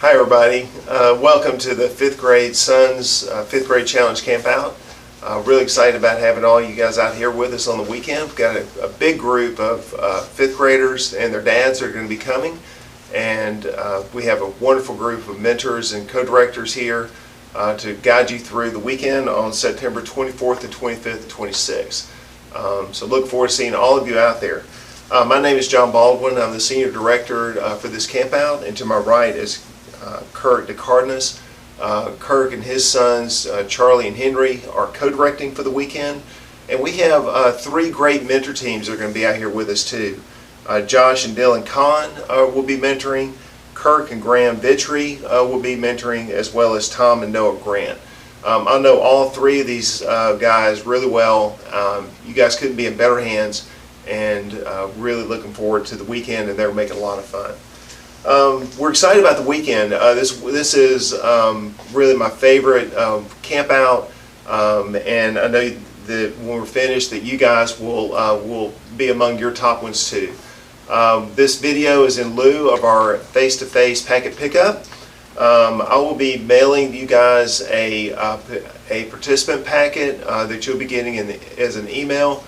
Hi everybody, welcome to the 5th grade Sons 5th grade Challenge Camp Out. Really excited about having all you guys out here with us on the weekend. We've got a big group of 5th graders and their dads that are going to be coming, and we have a wonderful group of mentors and co-directors here to guide you through the weekend on September 24th and 25th and 26th. So look forward to seeing all of you out there. My name is John Baldwin. I'm the Senior Director for this camp out, and to my right is Kirk DeCardenas. Kirk and his sons, Charlie and Henry, are co-directing for the weekend. And we have 3 great mentor teams that are going to be out here with us too. Josh and Dylan Kahn will be mentoring. Kirk and Graham Vitry will be mentoring, as well as Tom and Noah Grant. I know all 3 of these guys really well. You guys couldn't be in better hands, and really looking forward to the weekend, and they're making a lot of fun. We're excited about the weekend. This is really my favorite camp out, and I know that when we're finished that you guys will be among your top ones too. This video is in lieu of our face-to-face packet pickup. I will be mailing you guys a participant packet that you'll be getting as an email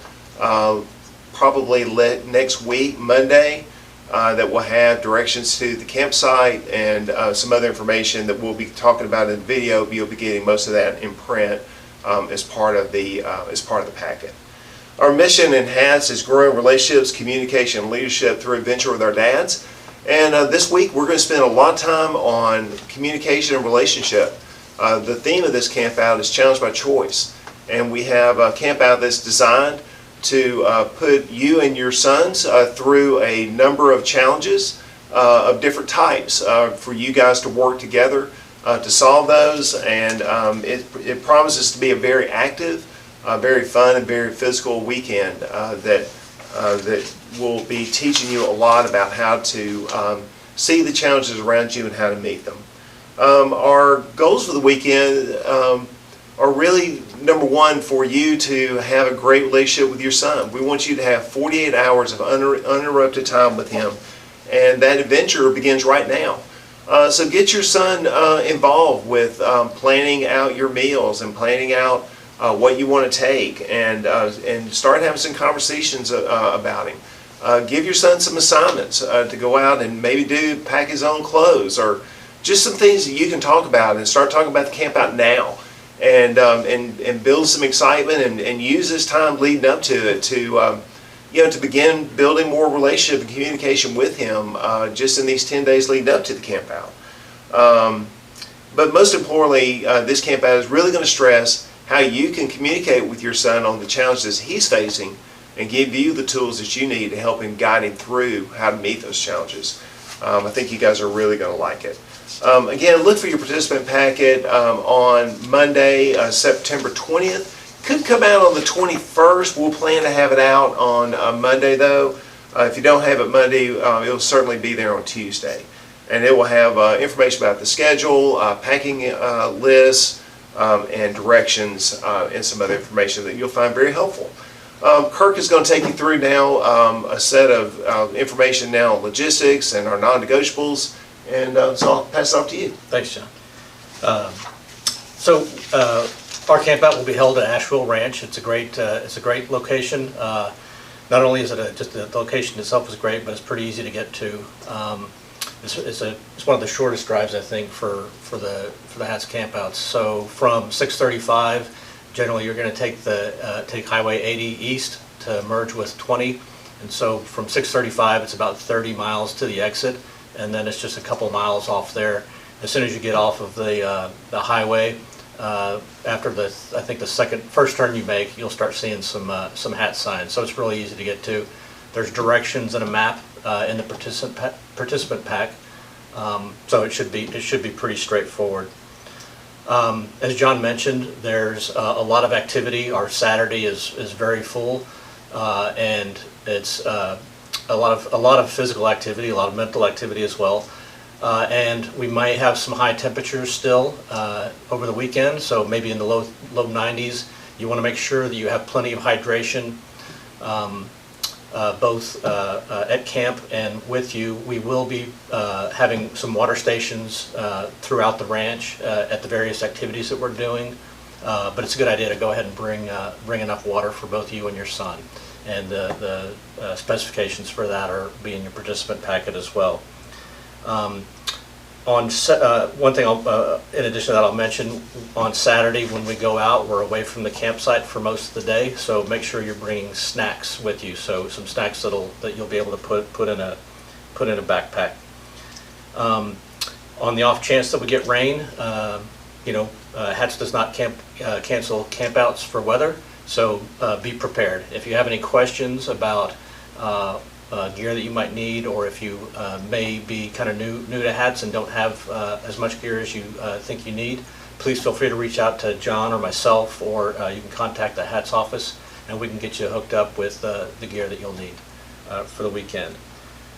probably next week, Monday. That will have directions to the campsite and some other information that we'll be talking about in the video. You'll be getting most of that in print as part of the packet. Our mission in HATS is growing relationships, communication, and leadership through adventure with our dads. And this week we're going to spend a lot of time on communication and relationship. The theme of this camp out is Challenge by Choice, and we have a camp out that's designed to put you and your sons through a number of challenges of different types for you guys to work together to solve those. And it promises to be a very active, very fun, and very physical weekend that will be teaching you a lot about how to see the challenges around you and how to meet them. Our goals for the weekend are really, number one, for you to have a great relationship with your son. We want you to have 48 hours of uninterrupted time with him, and that adventure begins right now. So get your son involved with planning out your meals and planning out what you want to take, and start having some conversations about him. Give your son some assignments to go out and maybe pack his own clothes, or just some things that you can talk about, and start talking about the camp out now. And build some excitement, and use this time leading up to it to begin building more relationship and communication with him just in these 10 days leading up to the camp out. But most importantly, this camp out is really going to stress how you can communicate with your son on the challenges he's facing, and give you the tools that you need to help him, guide him through how to meet those challenges. I think you guys are really going to like it. Again, look for your participant packet on Monday, September 20th. Could come out on the 21st. We'll plan to have it out on Monday though. If you don't have it Monday, it'll certainly be there on Tuesday. And it will have information about the schedule, packing lists, and directions, and some other information that you'll find very helpful. Kirk is going to take you through now a set of information now on logistics and our non-negotiables. And so I'll pass it off to you. Thanks, John. Our camp out will be held at Asheville Ranch. It's a great location. Not only is it just the location itself is great, but it's pretty easy to get to. It's one of the shortest drives, I think, for the HATS campouts. So from 635, generally you're going to take Highway 80 east to merge with 20, and so from 635 it's about 30 miles to the exit. And then it's just a couple miles off there. As soon as you get off of the highway, after I think the first turn you make, you'll start seeing some HATS signs. So it's really easy to get to. There's directions and a map in the participant pack, so it should be pretty straightforward. As John mentioned, there's a lot of activity. Our Saturday is very full, and it's a lot of physical activity, a lot of mental activity as well, and we might have some high temperatures still over the weekend. So maybe in the low 90s. You want to make sure that you have plenty of hydration. both at camp and with you. We will be having some water stations throughout the ranch at the various activities that we're doing. But it's a good idea to go ahead and bring enough water for both you and your son. And the specifications for that are be in your participant packet as well. One thing, in addition to that, I'll mention, on Saturday when we go out, we're away from the campsite for most of the day, so make sure you're bringing snacks with you. So some snacks that you'll be able to put in a backpack. On the off chance that we get rain, HATS does not cancel campouts for weather, so be prepared. If you have any questions about gear that you might need, or if you may be kind of new to HATS and don't have as much gear as you think you need, please feel free to reach out to John or myself, or you can contact the HATS office and we can get you hooked up with the gear that you'll need for the weekend.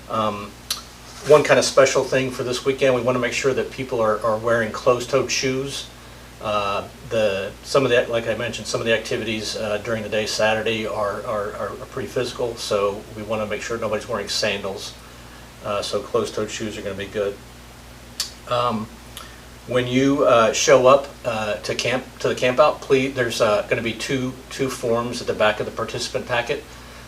One kind of special thing for this weekend, we want to make sure that people are wearing closed-toed shoes. Like I mentioned, some of the activities during the day Saturday are pretty physical, so we want to make sure nobody's wearing sandals. So closed-toed shoes are going to be good. When you show up to the camp out, please, there's going to be two forms at the back of the participant packet.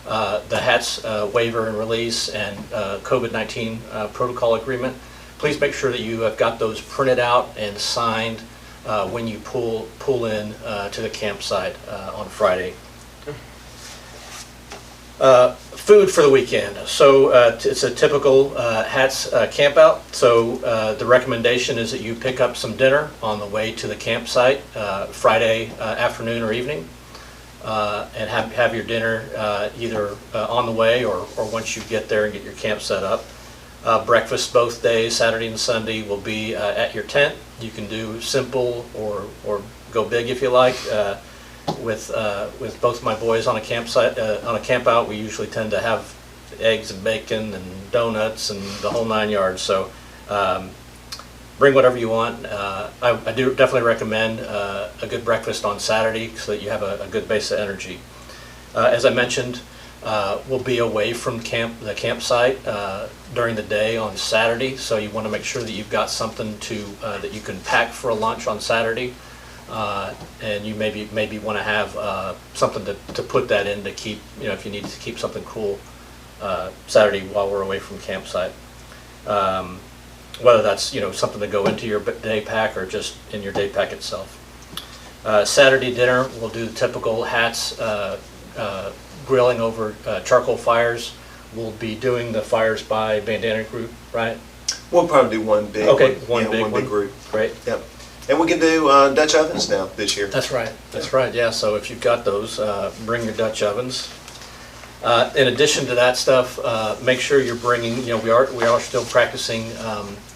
The HATS waiver and release and COVID-19 protocol agreement. Please make sure that you have got those printed out and signed when you pull in to the campsite on Friday. Food for the weekend. So it's a typical HATS camp out. So the recommendation is that you pick up some dinner on the way to the campsite Friday afternoon or evening, and have your dinner either on the way or once you get there and get your camp set up. Breakfast both days, Saturday and Sunday, will be at your tent. You can do simple or go big if you like. With both my boys on a campsite, on a camp out, we usually tend to have eggs and bacon and donuts and the whole 9 yards. So bring whatever you want. I do definitely recommend a good breakfast on Saturday so that you have a good base of energy. As I mentioned, we'll be away from the campsite during the day on Saturday, so you want to make sure that you've got something that you can pack for a lunch on Saturday, and you maybe want to have something to put that in to keep, if you need to keep something cool Saturday while we're away from campsite. Whether that's something to go into your day pack or just in your day pack itself. Saturday dinner, we'll do the typical HATS grilling over charcoal fires. We'll be doing the fires by Bandana Group, right? We'll probably do one big one big group. Great. Yep. And we can do Dutch ovens now this year. That's right. That's right. Yeah. So if you've got those, bring your Dutch ovens. In addition to that stuff, make sure you're bringing. We are still practicing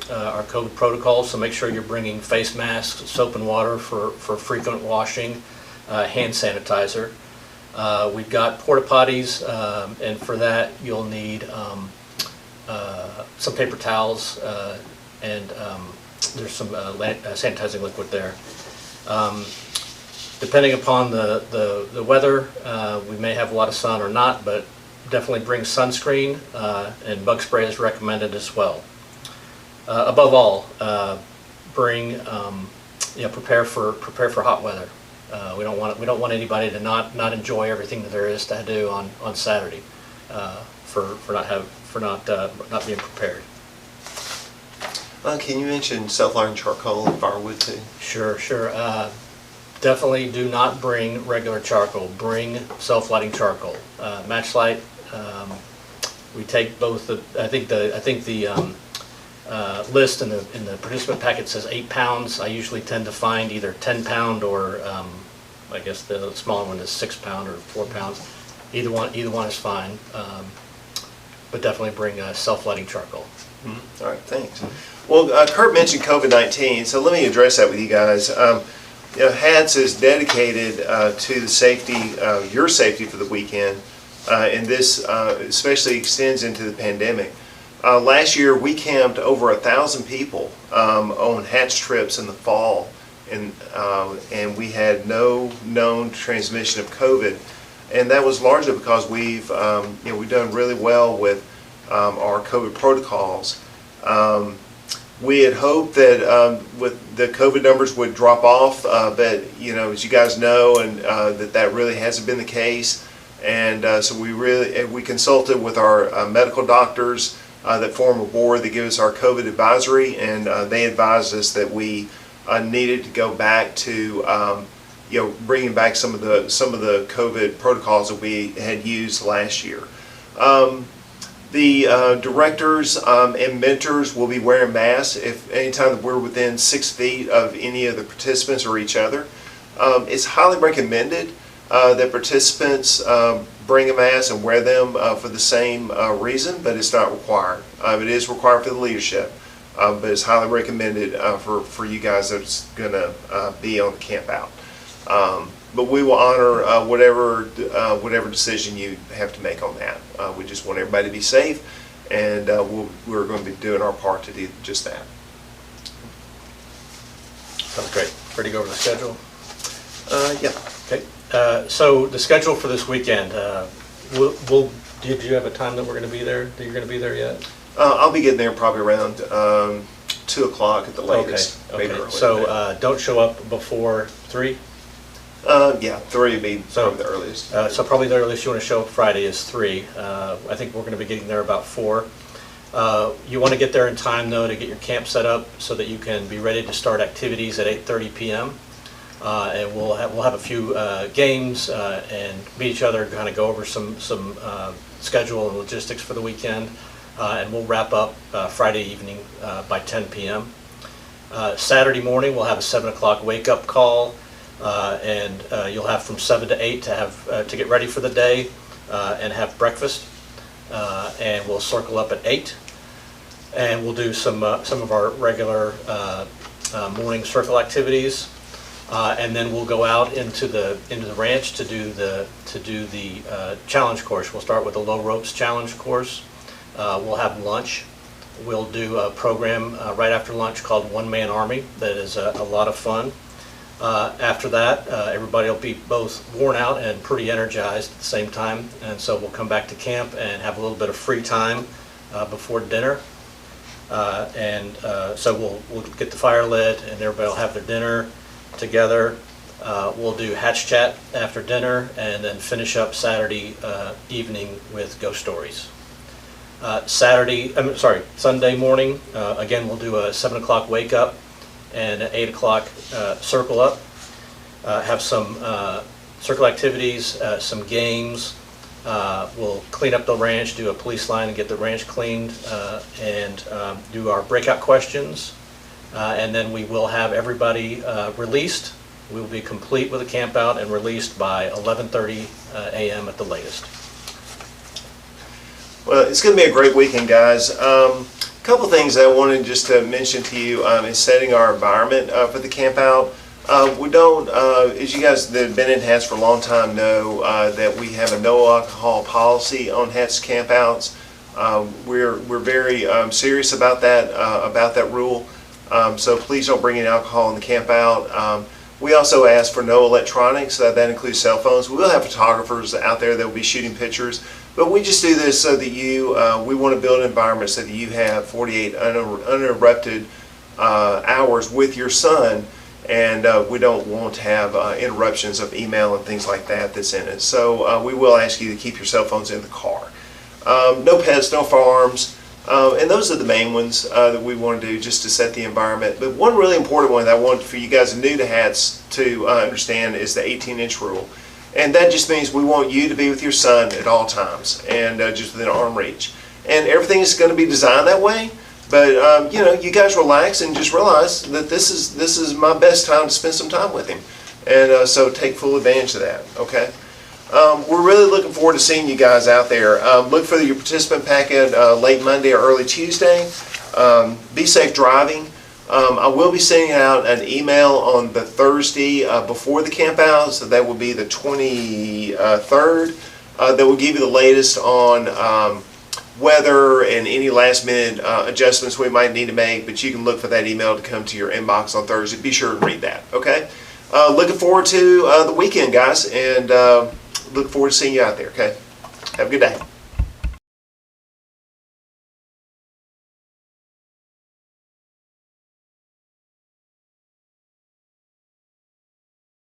our COVID protocols, so make sure you're bringing face masks, soap and water for frequent washing, hand sanitizer. We've got porta potties, and for that you'll need some paper towels, and there's some sanitizing liquid there. Depending upon the weather, we may have a lot of sun or not, but definitely bring sunscreen, and bug spray is recommended as well. Above all, prepare for hot weather. We don't want anybody to not enjoy everything that there is to do on Saturday for not being prepared. Can you mention self-lighting charcoal and firewood too? Sure. Definitely do not bring regular charcoal. Bring self-lighting charcoal. Matchlight. We take both. I think the list in the participant packet says 8 pounds. I usually tend to find either 10-pound or I guess the smaller one is 6 pound or 4 pounds. Either one is fine, but definitely bring self-lighting charcoal. All right, thanks. Well, Kurt mentioned COVID-19, so let me address that with you guys. HATS is dedicated to the safety, your safety for the weekend, and this especially extends into the pandemic. Last year we camped over 1,000 people on HATS trips in the fall, and we had no known transmission of COVID. and that was largely because we've done really well with our COVID protocols. We had hoped that with the COVID numbers would drop off, but as you guys know, and that really hasn't been the case. And so we consulted with our medical doctors that form a board that gives us our COVID advisory, and they advised us that we needed to go back to bringing back some of the COVID protocols that we had used last year. The directors and mentors will be wearing masks if anytime that we're within 6 feet of any of the participants or each other. It's highly recommended that participants bring a mask and wear them for the same reason, but it's not required. It is required for the leadership, but it's highly recommended for you guys that's going to be on the camp out. But we will honor whatever decision you have to make on that. We just want everybody to be safe, and we're going to be doing our part to do just that. Sounds great. Ready to go over the schedule? Yeah. Okay. So the schedule for this weekend, did you have a time that we're going to be there? That you're going to be there yet? I'll be getting there probably around 2 o'clock at the latest. Okay. Maybe earlier. So don't show up before 3? Yeah, 3 would be probably the earliest. So probably the earliest you want to show up Friday is 3. I think we're going to be getting there about 4. You want to get there in time, though, to get your camp set up so that you can be ready to start activities at 8:30 p.m. And we'll have a few games and meet each other, kind of go over some schedule and logistics for the weekend, and we'll wrap up Friday evening by 10 p.m. Saturday morning we'll have a 7 o'clock wake-up call. And you'll have from 7 to 8 to get ready for the day and have breakfast, and we'll circle up at 8, and we'll do some of our regular morning circle activities, and then we'll go out into the ranch to do the challenge course. We'll start with the low ropes challenge course. We'll have lunch. We'll do a program right after lunch called One Man Army that is a lot of fun. After that, everybody will be both worn out and pretty energized at the same time, and so we'll come back to camp and have a little bit of free time before dinner. So we'll get the fire lit, and everybody will have their dinner together. We'll do hatch chat after dinner, and then finish up Saturday evening with ghost stories. Sunday morning, again, we'll do a 7 o'clock wake up, and at 8 o'clock circle up, have some circle activities, some games. We'll clean up the ranch, do a police line and get the ranch cleaned, and do our breakout questions. And then we will have everybody released. We will be complete with the camp out and released by 11:30 a.m. at the latest. Well, it's going to be a great weekend, guys. A couple things I wanted just to mention to you in setting our environment for the camp out. We don't, as you guys that have been in Hats for a long time know, that we have a no alcohol policy on Hats camp outs. We're very serious about that rule. So please don't bring any alcohol in the camp out. We also ask for no electronics. That includes cell phones. We will have photographers out there that will be shooting pictures. But we just do this so that we want to build an environment so that you have 48 uninterrupted hours with your son, and we don't want to have interruptions of email and things like that's in it. So we will ask you to keep your cell phones in the car. No pets, no firearms, and those are the main ones that we want to do just to set the environment. But one really important one that I want for you guys new to Hats to understand is the 18-inch rule. And that just means we want you to be with your son at all times and just within arm reach. And everything is going to be designed that way. But you guys relax and just realize that this is my best time to spend some time with him. And so take full advantage of that. Okay. We're really looking forward to seeing you guys out there. Look for your participant packet late Monday or early Tuesday. Be safe driving. I will be sending out an email on the Thursday before the camp out, so that will be the 23rd. That will give you the latest on weather and any last minute adjustments we might need to make, but you can look for that email to come to your inbox on Thursday. Be sure to read that, okay? Looking forward to the weekend, guys, and look forward to seeing you out there, okay? Have a good day.